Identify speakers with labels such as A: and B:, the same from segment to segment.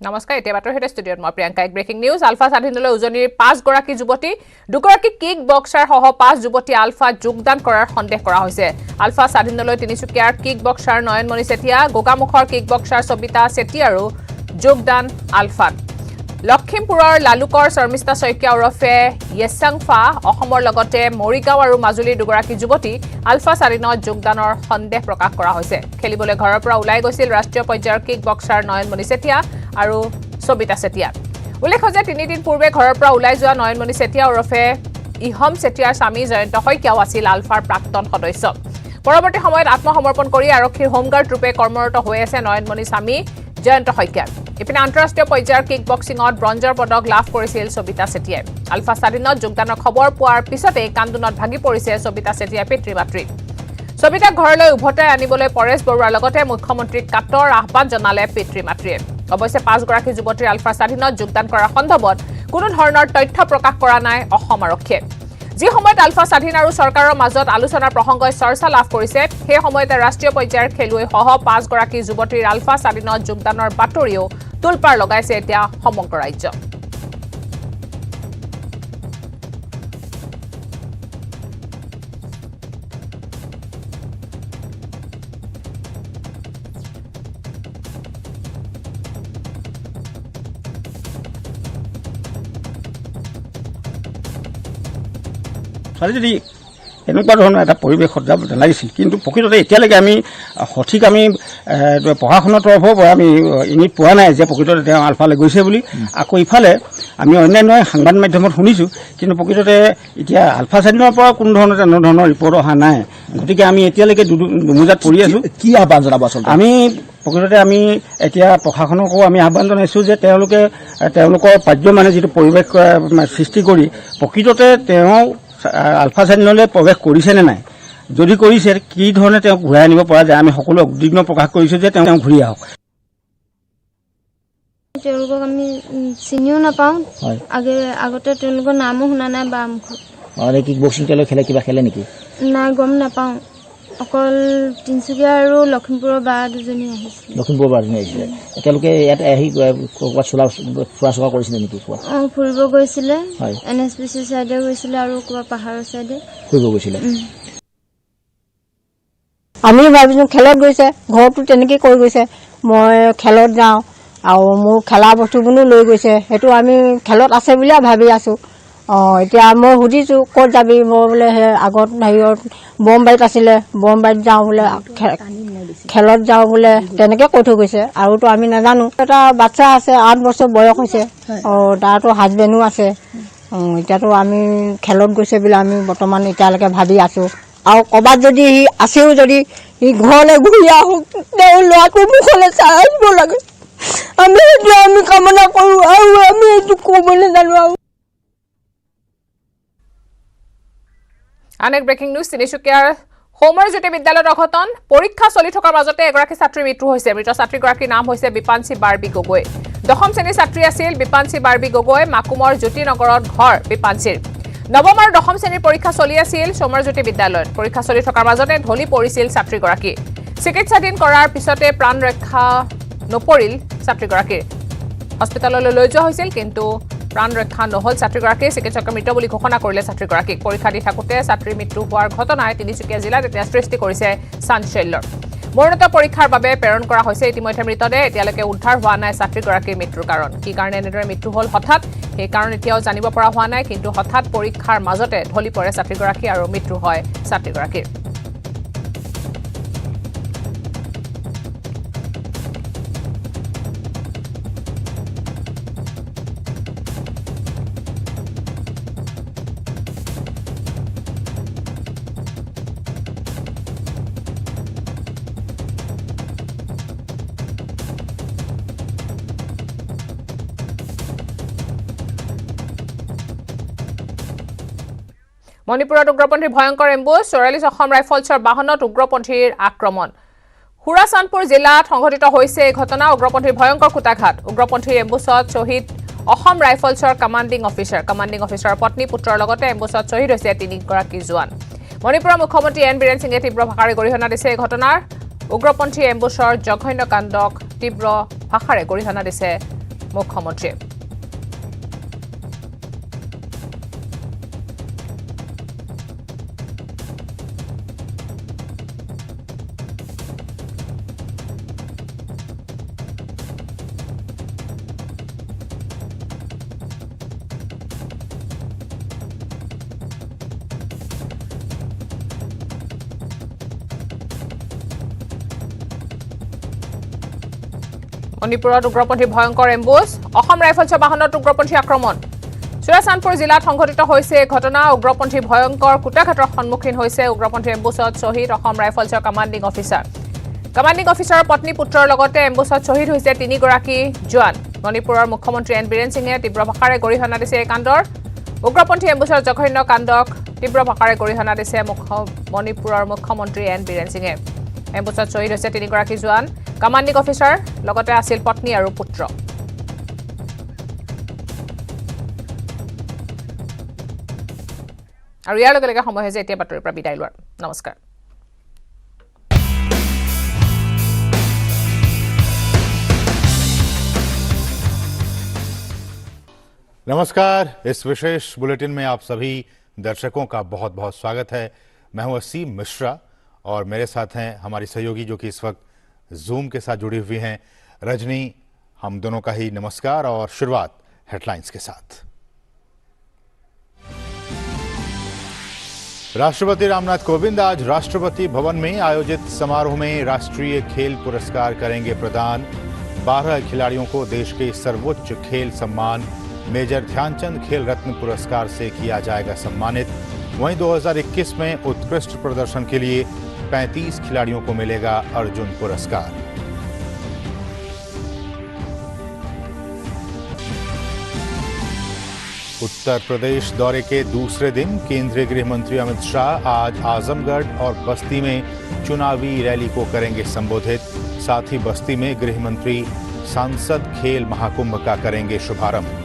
A: নমস্কাৰ এতিয়া বাতৰ হেড ষ্টুডিঅত মই প্ৰিয়ংকা এক ব্ৰেকিং নিউজ আলফা স্বাধীনলৈ উজনিৰ 5 গৰাকী যুৱতী 2 গৰাকী কিক বক্সাৰ সহ 5 যুৱতী আলফা যোগদান কৰাৰ সন্দেহ কৰা হৈছে আলফা স্বাধীনলৈ তিনিচুকীয়াৰ কিক বক্সাৰ নয়নমণি সেতিয়া গোগামুখৰ কিক বক্সাৰ সবিতা সেতিয়া আৰু যোগদান আলফাত লক্ষিমপুৰৰ লালুকৰ শৰ্মিষ্ঠা শইকীয়া ওৰফে য়েসাংফা অসমৰ লগতে মৰিগাঁও আৰু মাজুলীৰ 2 গৰাকী যুৱতী আলফা স্বাধীনত যোগদানৰ সন্দেহ প্ৰকাশ কৰা হৈছে খেলিবলৈ ঘৰৰ পৰা ওলাই গৈছিল ৰাষ্ট্ৰীয় পৰ্যায়ৰ কিক বক্সাৰ নয়নমণি সেতিয়া আৰু সবিতা সেতিয়া উল্লেখ্য যে 3 দিন পূৰ্বে ঘৰৰ পৰা ওলাই যোৱা নয়নমণি সেতিয়া ওৰফে ইহম সেতিয়াৰ স্বামী জয়ন্ত শইকীয়াও আছিল আলফাৰ প্ৰাক্তন সদস্য পৰৱৰ্তী সময়ত আত্মসমৰ্পণ কৰি আৰক্ষীৰ হোমগাৰ্ড ৰূপে কৰ্মৰত হৈ আছে নয়নমণি স্বামী জয়ন্ত শইকীয়া ইপিনে আন্তঃৰাষ্ট্ৰীয় পৰ্যায়ৰ কিক বক্সিঙত ব্ৰঞ্জৰ পদক লাভ কৰিছিল সবিতা সেতিয়াই আলফা স্বাধীনত যোগদানৰ খবৰ পোৱাৰ পিছতে কান্দোনত ভাগি পৰিছে সবিতা সেতিয়াৰ পিতৃ-মাতৃ সবিতাক ঘৰলৈ উভতাই আনিবলৈ পৰেশ বৰুৱাৰ লগতে মুখ্যমন্ত্ৰীক কাটৰ আহ্বান জনালে পিতৃ-মাতৃয়ে অৱশ্যে 5 গৰাকী যুৱতীৰ আলফা স্বাধীনত যোগদান কৰাৰ সন্দৰ্ভত কোনো ধৰণৰ তথ্য প্ৰকাশ কৰা নাই অসম আৰক্ষীয়ে যি সময়ত আলফা স্বাধীন আৰু চৰকাৰৰ মাজত আলোচনাৰ প্ৰসংগই চৰ্চা লাভ কৰিছে সেই সময়তে ৰাষ্ট্ৰীয় পৰ্যায়ৰ খেলুৱৈ সহ 5 গৰাকী যুৱতীৰ আলফা স্বাধীনত যোগদানৰ বাতৰিও তুলপাৰ লগাইছে এতিয়া সমগ্ৰ ৰাজ্য
B: যদি এনেকুৱা ধৰণৰ এটা পৰিৱেশত যাব লাগিছিল কিন্তু প্ৰকৃততে এতিয়ালৈকে আমি সঠিক আমি প্ৰশাসনৰ তৰফৰ পৰা আমি ইনিট পোৱা নাই যে প্ৰকৃততে তেওঁ আলফালৈ গৈছে বুলি আকৌ ইফালে আমি অন্যান্য সংবাদ মাধ্যমত শুনিছোঁ কিন্তু প্ৰকৃততে এতিয়া আলফা স্বাধীনৰ পৰা কোনো ধৰণৰ ৰিপৰ্ট অহা নাই গতিকে আমি এতিয়ালৈকে দুমোজাত পৰি আছোঁ
C: কি আহ্বান জনাব আচলতে
B: আমি প্ৰকৃততে আমি এতিয়া প্ৰশাসনকো আমি আহ্বান জনাইছোঁ যে তেওঁলোকৰ পাৰ্যমানে যিটো পৰিৱেশ সৃষ্টি কৰি প্ৰকৃততে তেওঁ আলফা স্বাধীনলৈ প্ৰৱেশ কৰিছেনে নাই যদি কৰিছে কি ধৰণে তেওঁক ঘূৰাই আনিব পৰা যায় আমি সকলো উদ্বিগ্ন প্ৰকাশ কৰিছোঁ যে তেওঁ ঘূৰি আহক
D: তেওঁলোকক আমি চিনিও নাপাওঁ আগতে তেওঁলোকৰ নামো শুনা নাই বা
C: মানে কিক বক্সিং তেওঁলোকে কিবা খেলে নেকি
D: নাই গম নাপাওঁ অকল তিনিচুকীয়া আৰু লখিমপুৰৰ বা দুজনী আহিছিল
C: লখিমপুৰৰ বা দুজনী আহিছিলে তেওঁলোকে ইয়াত আহি ফুৰা চকা কৰিছিলে নেকি
D: ফুৰিব গৈছিলে NSPC চাইডে গৈছিলে আৰু কিবা পাহাৰৰ চাইডে
C: ফুৰিব গৈছিলে
E: আমি ভাবিছোঁ খেলত গৈছে ঘৰটো তেনেকৈ কৈ গৈছে মই খেলত যাওঁ আৰু মোৰ খেলা বস্তুবোৰো লৈ গৈছে সেইটো আমি খেলত আছে বুলিয়ে ভাবি আছোঁ এতিয়া মই সুধিছোঁ ক'ত যাবি মই বোলে সেই আগত হেৰিয়ত বমবাৰীত আছিলে বমবাৰীত যাওঁ বোলে খেলত যাওঁ বোলে তেনেকৈ কৈ থৈ গৈছে আৰুতো আমি নাজানো এটা বাচ্ছা আছে 8 বছৰ বয়স হৈছে তাৰতো হাজবেণ্ডো আছে এতিয়াতো আমি খেলত গৈছে বুলি আমি বৰ্তমান এতিয়ালৈকে ভাবি আছোঁ আৰু ক'ৰবাত যদি সি আছেও যদি সি ঘৰলৈ ঘূৰি আহোঁ তেওঁ ল'ৰাটো মুখলৈ চাই আহিব লাগে আমি কামনা কৰোঁ আৰু আমি এইটো ক'বলৈ জানো আৰু
A: আনেক ব্ৰেকিং নিউজ তিনিচুকীয়াৰ হোমৰজ্যোতি বিদ্যালয়ত অঘটন পৰীক্ষা চলি থকাৰ মাজতে এগৰাকী ছাত্ৰীৰ মৃত্যু হৈছে মৃত ছাত্ৰীগৰাকীৰ নাম হৈছে বিপাঞ্চি বাৰ্বি গগৈ 10ম শ্ৰেণীৰ ছাত্ৰী আছিল বিপাঞ্চি বাৰ্বি গগৈ মাকুমৰ জ্যোতিনগৰত ঘৰ বিপাঞ্চিৰ 9ম আৰু 10ম শ্ৰেণীৰ পৰীক্ষা চলি আছিল হোমৰজ্যোতি বিদ্যালয়ত পৰীক্ষা চলি থকাৰ মাজতে ঢলি পৰিছিল ছাত্ৰীগৰাকী চিকিৎসাধীন কৰাৰ পিছতে প্ৰাণ ৰক্ষা নপৰিল ছাত্ৰীগৰাকীৰ হস্পিটেললৈ লৈ যোৱা হৈছিল কিন্তু প্ৰাণ ৰক্ষা নহল ছাত্ৰীগৰাকী চিকিৎসকে মৃত বুলি ঘোষণা কৰিলে ছাত্ৰীগৰাকীক পৰীক্ষা দি থাকোঁতে ছাত্ৰীৰ মৃত্যু হোৱাৰ ঘটনাই তিনিচুকীয়া জিলাত এতিয়া সৃষ্টি কৰিছে চাঞ্চল্যৰ মৰণোত্তৰ পৰীক্ষাৰ বাবে প্ৰেৰণ কৰা হৈছে ইতিমধ্যে মৃতদেহ এতিয়ালৈকে উদ্ধাৰ হোৱা নাই ছাত্ৰীগৰাকীৰ মৃত্যুৰ কাৰণ কি কাৰণে এনেদৰে মৃত্যু হ'ল হঠাৎ সেই কাৰণ এতিয়াও জানিব পৰা হোৱা নাই কিন্তু হঠাৎ পৰীক্ষাৰ মাজতে ঢলি পৰে ছাত্ৰীগৰাকী আৰু মৃত্যু হয় ছাত্ৰীগৰাকীৰ মণিপুৰত উগ্ৰপন্থীৰ ভয়ংকৰ এম্বুছ 44 অসম ৰাইফলছৰ বাহনত উগ্ৰপন্থীৰ আক্ৰমণ হুৰাচানপুৰ জিলাত সংঘটিত হৈছে এই ঘটনা উগ্ৰপন্থীৰ ভয়ংকৰ কুটাঘাত উগ্ৰপন্থীৰ এম্বুছত শ্বহীদ অসম ৰাইফলছৰ কমাণ্ডিং অফিচাৰৰ পত্নী পুত্ৰৰ লগতে এম্বুছত শ্বহীদ হৈছে 3 গৰাকী জোৱান মণিপুৰৰ মুখ্যমন্ত্ৰী এন বীৰেন সিঙে তীব্ৰ ভাষাৰে গৰিহণা দিছে এই ঘটনাৰ উগ্ৰপন্থী এম্বুছৰ জঘন্য কাণ্ডক তীব্ৰ ভাষাৰে গৰিহণা দিছে মুখ্যমন্ত্ৰীয়ে। মণিপুৰত উগ্ৰপন্থী ভয়ংকৰ এম্বুছ, অসম ৰাইফলছৰ বাহনত উগ্ৰপন্থী আক্ৰমণ। চুৰাচানপুৰ জিলাত সংঘটিত হৈছে ঘটনা, উগ্ৰপন্থী ভয়ংকৰ কুটাঘাটৰ সন্মুখীন হৈছে উগ্ৰপন্থী এম্বুছত শ্বহীদ অসম ৰাইফলছৰ কমাণ্ডিং অফিচাৰ। কমাণ্ডিং অফিচাৰৰ পত্নী পুত্ৰৰ লগতে এম্বুছত শ্বহীদ হৈছে 3 গৰাকী জোৱান। মণিপুৰৰ মুখ্যমন্ত্ৰী এন বীৰেন সিঙে তীব্ৰ ভাষাৰে গৰিহণা দিছে এই কাণ্ডৰ। উগ্ৰপন্থী এম্বুছৰ জঘন্য কাণ্ডক তীব্ৰ ভাষাৰে গৰিহণা দিছে মণিপুৰৰ মুখ্যমন্ত্ৰী এন বীৰেন সিঙে। এম্বুছত শ্বহীদ হৈছে 3 গৰাকী জোৱান, কমাণ্ডিং অফিচাৰ, লগতে আছিল পত্নী আৰু পুত্ৰ। আৰু ইয়াৰ লগে লগে সময় হৈছে এতিয়া বাতৰিৰ পৰা বিদায় লোৱাৰ। নমস্কাৰ।
F: नमस्कार। इस विशेष बुलेटिन में आप सभी दर्शकों का बहुत बहुत स्वागत है। मैं हूं असीम मिश्रा और मेरे साथ हैं हमारी सहयोगी जो कि इस वक्त जूम के साथ जुड़ी हुई हैं, रजनी। हम दोनों का ही नमस्कार और शुरुआत हेडलाइंस के साथ। राष्ट्रपति रामनाथ कोविंद आज राष्ट्रपति भवन में आयोजित समारोह में राष्ट्रीय खेल पुरस्कार करेंगे प्रदान। 12 खिलाड़ियों को देश के सर्वोच्च खेल सम्मान मेजर ध्यानचंद खेल रत्न पुरस्कार से किया जाएगा सम्मानित। वहीं 2021 में उत्कृष्ट प्रदर्शन के लिए 35 खिलाड़ियों को मिलेगा अर्जुन पुरस्कार। उत्तर प्रदेश दौरे के दूसरे दिन केंद्रीय गृह मंत्री अमित शाह आज आजमगढ़ और बस्ती में चुनावी रैली को करेंगे संबोधित। साथ ही बस्ती में गृह मंत्री सांसद खेल महाकुंभ का करेंगे शुभारंभ।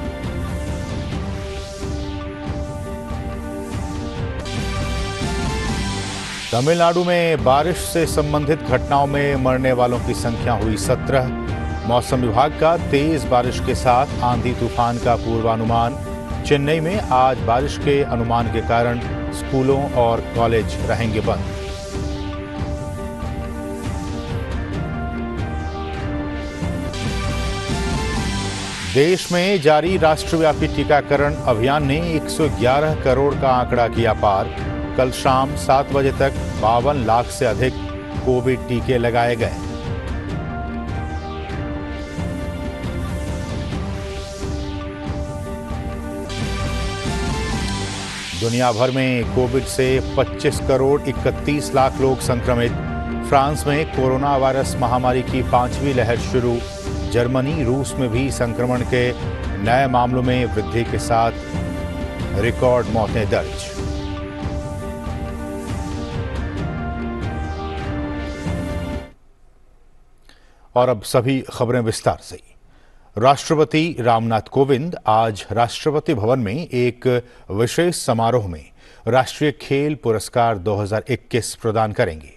F: तमिलनाडु में बारिश से संबंधित घटनाओं में मरने वालों की संख्या हुई 17। मौसम विभाग का तेज बारिश के साथ आंधी तूफान का पूर्वानुमान। चेन्नई में आज बारिश के अनुमान के कारण स्कूलों और कॉलेज रहेंगे बंद। देश में जारी राष्ट्रव्यापी टीकाकरण अभियान ने 111 करोड़ का आंकड़ा किया पार। कल शाम 7 बजे तक 52 लाख से अधिक कोविड टीके लगाए गए। दुनिया भर में कोविड से 25 करोड़ 31 लाख लोग संक्रमित। फ्रांस में कोरोना वायरस महामारी की 5वीं लहर शुरू। जर्मनी, रूस में भी संक्रमण के नए मामलों में वृद्धि के साथ रिकॉर्ड मौतें दर्ज। और अब सभी खबरें विस्तार से। राष्ट्रपति रामनाथ कोविंद आज राष्ट्रपति भवन में एक विशेष समारोह में राष्ट्रीय खेल पुरस्कार 2021 प्रदान करेंगे।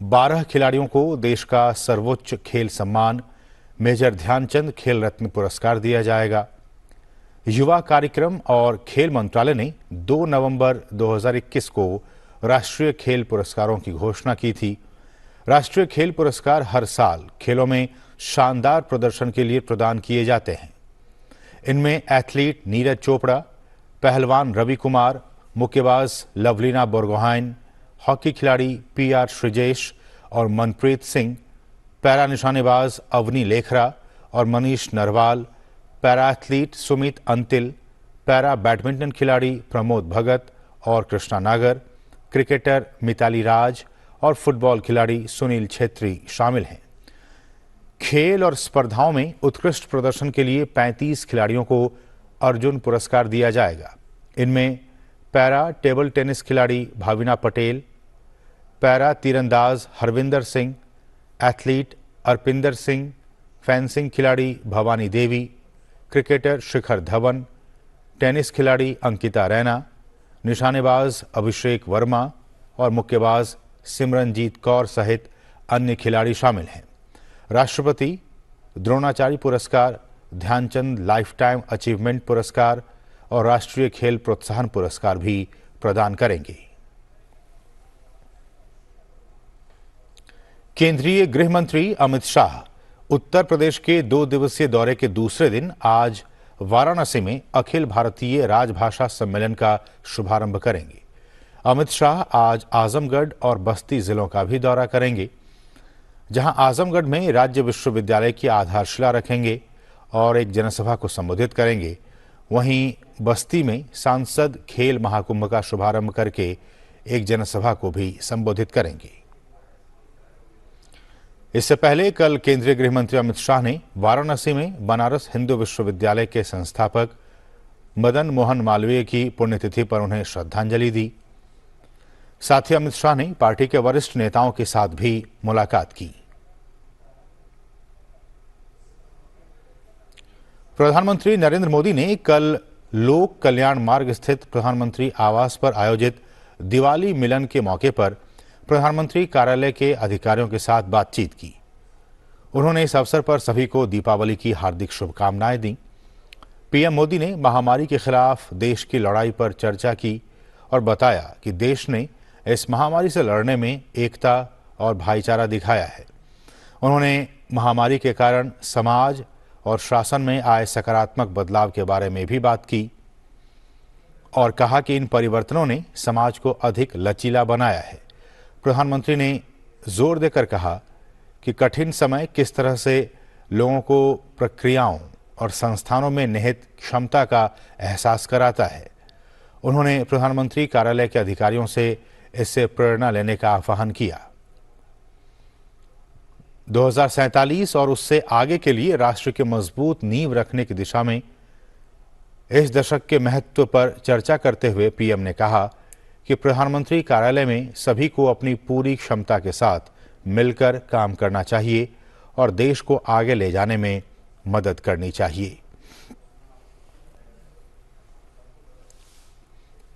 F: 12 खिलाड़ियों को देश का सर्वोच्च खेल सम्मान मेजर ध्यानचंद खेल रत्न पुरस्कार दिया जाएगा। युवा कार्यक्रम और खेल मंत्रालय ने 2 नवंबर 2021 को राष्ट्रीय खेल पुरस्कारों की घोषणा की थी। राष्ट्रीय खेल पुरस्कार हर साल खेलों में शानदार प्रदर्शन के लिए प्रदान किए जाते हैं। इनमें एथलीट नीरज चोपड़ा, पहलवान रवि कुमार, मुक्केबाज लवलीना बोरगोहाइन, हॉकी खिलाड़ी PR श्रीजेश और मनप्रीत सिंह, पैरा निशानेबाज अवनी लेखरा और Manish Narwal, para athlete Sumit Antil, para badminton खिलाड़ी प्रमोद भगत और कृष्णा नागर, क्रिकेटर मिताली राज और फुटबॉल खिलाड़ी सुनील छेत्री शामिल हैं। खेल और स्पर्धाओं में उत्कृष्ट प्रदर्शन के लिए 35 खिलाड़ियों को अर्जुन पुरस्कार दिया जाएगा। इनमें पैरा टेबल टेनिस खिलाड़ी भाविना पटेल, पैरा तीरंदाज हरविंदर सिंह, एथलीट अर्पिंदर सिंह, फेंसिंग खिलाड़ी भवानी देवी, क्रिकेटर शिखर धवन, टेनिस खिलाड़ी अंकिता रैना, निशानेबाज अभिषेक वर्मा और मुक्केबाज सिमरनजीत कौर सहित अन्य खिलाड़ी शामिल हैं। राष्ट्रपति द्रोणाचार्य पुरस्कार ध्यानचंद लाइफ टाइम अचीवमेंट पुरस्कार और राष्ट्रीय खेल प्रोत्साहन पुरस्कार भी प्रदान करेंगे। केंद्रीय गृह मंत्री अमित शाह उत्तर प्रदेश के 2 दिवसीय दौरे के दूसरे दिन आज वाराणसी में अखिल भारतीय राजभाषा सम्मेलन का शुभारंभ करेंगे। अमित शाह आज आजमगढ़ और बस्ती जिलों का भी दौरा करेंगे, जहां आजमगढ़ में राज्य विश्वविद्यालय की आधारशिला रखेंगे और एक जनसभा को संबोधित करेंगे। वहीं बस्ती में सांसद खेल महाकुंभ का शुभारंभ करके एक जनसभा को भी संबोधित करेंगे। इससे पहले कल केंद्रीय गृह मंत्री अमित शाह ने वाराणसी में बनारस हिंदू विश्वविद्यालय के संस्थापक मदन मोहन मालवीय की पुण्यतिथि पर उन्हें श्रद्धांजलि दी। साथ ही अमित शाह ने पार्टी के वरिष्ठ नेताओं के साथ भी मुलाकात की। प्रधानमंत्री नरेंद्र मोदी ने कल लोक कल्याण मार्ग स्थित प्रधानमंत्री आवास पर आयोजित दिवाली मिलन के मौके पर प्रधानमंत्री कार्यालय के अधिकारियों के साथ बातचीत की। उन्होंने इस अवसर पर सभी को दीपावली की हार्दिक शुभकामनाएं दी। पीएम मोदी ने महामारी के खिलाफ देश की लड़ाई पर चर्चा की और बताया कि देश ने इस महामारी से लड़ने में एकता और भाईचारा दिखाया है। उन्होंने महामारी के कारण समाज और शासन में आए सकारात्मक बदलाव के बारे में भी बात की और कहा कि इन परिवर्तनों ने समाज को अधिक लचीला बनाया है। प्रधानमंत्री ने जोर देकर कहा कि कठिन समय किस तरह से लोगों को प्रक्रियाओं और संस्थानों में निहित क्षमता का एहसास कराता है। उन्होंने प्रधानमंत्री कार्यालय के अधिकारियों से इससे प्रेरणा लेने का आह्वान किया। 2047 और उससे आगे के लिए राष्ट्र की मजबूत नींव रखने की दिशा में इस दशक के महत्व पर चर्चा करते हुए पीएम ने कहा कि प्रधानमंत्री कार्यालय में सभी को अपनी पूरी क्षमता के साथ मिलकर काम करना चाहिए और देश को आगे ले जाने में मदद करनी चाहिए।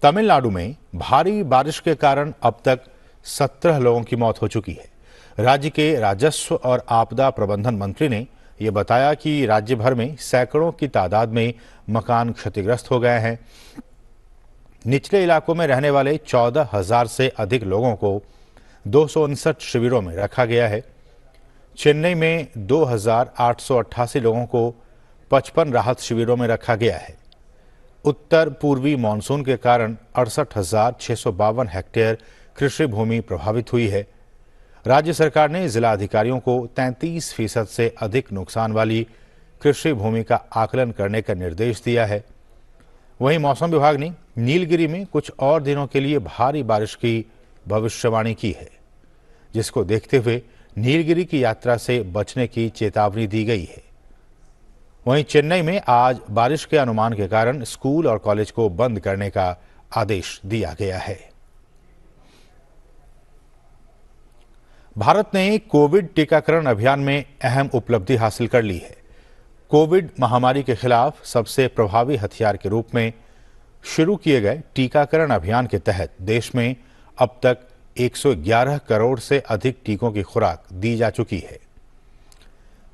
F: तमिलनाडु में भारी बारिश के कारण अब तक 17 लोगों की मौत हो चुकी है। राज्य के राजस्व और आपदा प्रबंधन मंत्री ने यह बताया कि राज्य भर में सैकड़ों की तादाद में मकान क्षतिग्रस्त हो गए हैं। निचले इलाकों में रहने वाले 14,000 से अधिक लोगों को 259 शिविरों में रखा गया है। चेन्नई में 2,888 लोगों को 55 राहत शिविरों में रखा गया है। उत्तर पूर्वी मानसून के कारण 68,652 हेक्टेयर कृषि भूमि प्रभावित हुई है। राज्य सरकार ने जिला अधिकारियों को 33% से अधिक नुकसान वाली कृषि भूमि का आकलन करने का निर्देश दिया है। वहीं मौसम विभाग ने नीलगिरी में कुछ और दिनों के लिए भारी बारिश की भविष्यवाणी की है, जिसको देखते हुए नीलगिरी की यात्रा से बचने की चेतावनी दी गई है। वहीं चेन्नई में आज बारिश के अनुमान के कारण स्कूल और कॉलेज को बंद करने का आदेश दिया गया है। भारत ने कोविड टीकाकरण अभियान में अहम उपलब्धि हासिल कर ली है। कोविड महामारी के खिलाफ सबसे प्रभावी हथियार के रूप में शुरू किए गए टीकाकरण अभियान के तहत देश में अब तक 111 करोड़ से अधिक टीकों की खुराक दी जा चुकी है।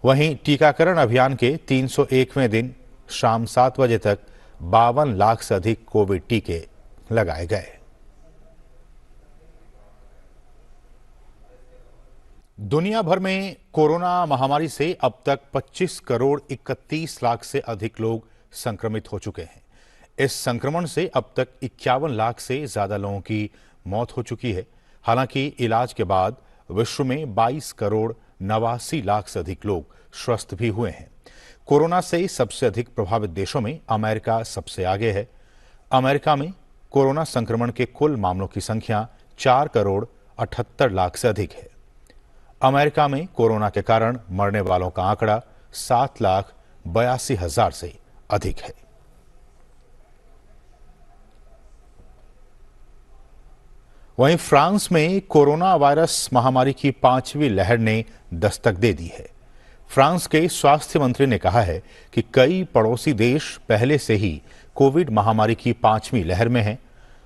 F: वहीं टीकाकरण अभियान के 301वें दिन शाम 7 बजे तक 52 लाख से अधिक कोविड टीके लगाए गए। दुनिया भर में कोरोना महामारी से अब तक 25 करोड़ 31 लाख से अधिक लोग संक्रमित हो चुके हैं। इस संक्रमण से अब तक 51 लाख से ज्यादा लोगों की मौत हो चुकी है। हालांकि इलाज के बाद विश्व में 22 करोड़ 89 लाख से अधिक लोग स्वस्थ भी हुए हैं। कोरोना से सबसे अधिक प्रभावित देशों में अमेरिका सबसे आगे है। अमेरिका में कोरोना संक्रमण के कुल मामलों की संख्या 4 करोड़ 78 लाख से अधिक है। अमेरिका में कोरोना के कारण मरने वालों का आंकड़ा 7,82,000 से अधिक है। वहीं फ्रांस में कोरोना वायरस महामारी की 5वीं लहर ने दस्तक दे दी है। फ्रांस के स्वास्थ्य मंत्री ने कहा है कि कई पड़ोसी देश पहले से ही कोविड महामारी की 5वीं लहर में हैं।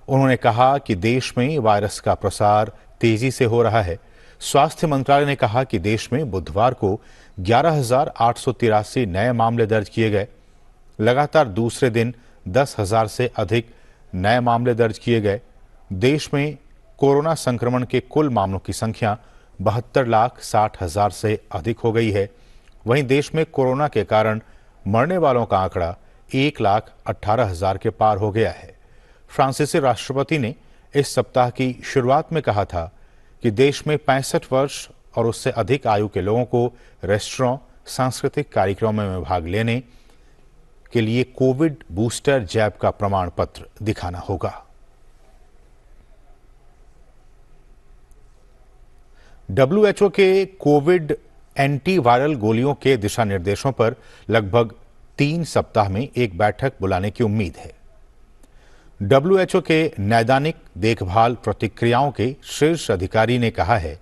F: उन्होंने कहा कि देश में वायरस का प्रसार तेजी से हो रहा है। स्वास्थ्य मंत्रालय ने कहा कि देश में बुधवार को 11,883 नए मामले दर्ज किए गए। लगातार दूसरे दिन 10,000 से अधिक नए मामले दर्ज किए गए। देश में कोरोना संक्रमण के कुल मामलों की संख्या 72,60,000 से अधिक हो गई है। वहीं देश में कोरोना के कारण मरने वालों का आंकड़ा 1,18,000 के पार हो गया है। फ्रांसीसी राष्ट्रपति ने इस सप्ताह की शुरुआत में कहा था कि देश में 65 वर्ष और उससे अधिक आयु के लोगों को रेस्टोरेंट, सांस्कृतिक कार्यक्रमों में भाग लेने के लिए कोविड बूस्टर जैब का प्रमाण पत्र दिखाना होगा। WHO के कोविड एंटीवायरल गोलियों के दिशा निर्देशों पर लगभग 3 सप्ताह में एक बैठक बुलाने की उम्मीद है। WHO के नैदानिक देखभाल प्रतिक्रियाओं के शीर्ष अधिकारी ने कहा है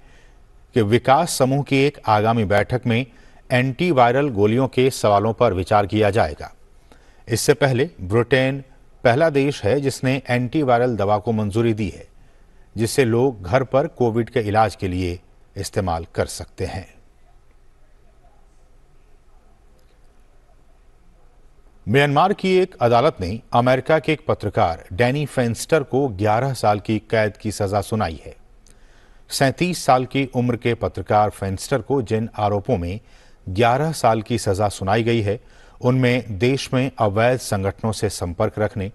F: कि विकास समूह की एक आगामी बैठक में एंटीवायरल गोलियों के सवालों पर विचार किया जाएगा। इससे पहले ब्रिटेन पहला देश है जिसने एंटीवायरल दवा को मंजूरी दी है, जिसे लोग घर पर कोविड के इलाज के लिए इस्तेमाल कर सकते हैं। म्यांमार की एक अदालत ने अमेरिका के एक पत्रकार डैनी फेंस्टर को 11 साल की कैद की सजा सुनाई है। 37 साल की उम्र के पत्रकार फेंस्टर को जिन आरोपों में 11 साल की सजा सुनाई गई है, उनमें देश में अवैध संगठनों से संपर्क रखने,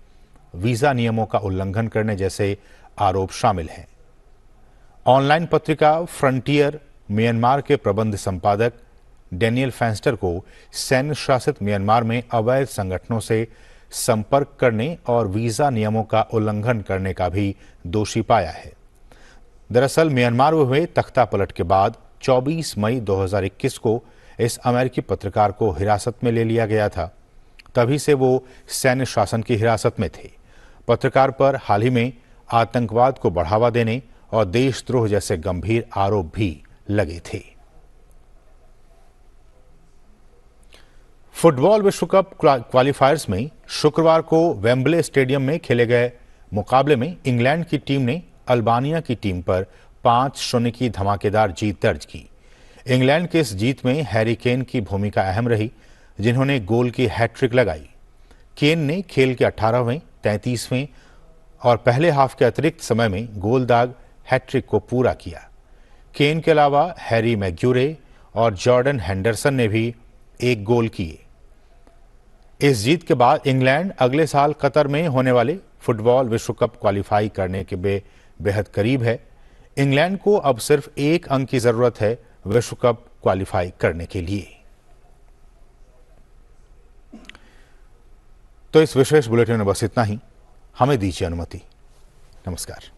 F: वीजा नियमों का उल्लंघन करने जैसे आरोप शामिल हैं। ऑनलाइन पत्रिका फ्रंटियर म्यांमार के प्रबंध संपादक डैनियल फेंस्टर को सैन्य शासित म्यांमार में अवैध संगठनों से संपर्क करने और वीजा नियमों का उल्लंघन करने का भी दोषी पाया है। दरअसल म्यांमार में हुए तख्ता पलट के बाद 24 मई 2021 को इस अमेरिकी पत्रकार को हिरासत में ले लिया गया था। तभी से वो सैन्य शासन की हिरासत में थे। पत्रकार पर हाल ही में आतंकवाद को बढ़ावा देने और देशद्रोह जैसे गंभीर आरोप भी लगे थे। फुटबॉल विश्व कप क्वालिफायर्स में शुक्रवार को वेम्बले स्टेडियम में खेले गए मुकाबले में इंग्लैंड की टीम ने अल्बानिया की टीम पर 5-0 की धमाकेदार जीत दर्ज की। इंग्लैंड के इस जीत में हैरी केन की भूमिका अहम रही, जिन्होंने गोल की हैट्रिक लगाई। केन ने खेल के 18वें, 33वें और पहले हाफ के अतिरिक्त समय में गोलदाग हैट्रिक को पूरा किया। केन के अलावा हैरी मैग्यूरे और जॉर्डन हेंडरसन ने भी एक गोल किए। इस जीत के बाद इंग्लैंड अगले साल कतर में होने वाले फुटबॉल विश्व कप क्वालिफाई करने के बेहद करीब है। इंग्लैंड को अब सिर्फ 1 अंक की जरूरत है विश्व कप क्वालिफाई करने के लिए। तो इस विशेष बुलेटिन में बस इतना ही। हमें दीजिए अनुमति। नमस्कार।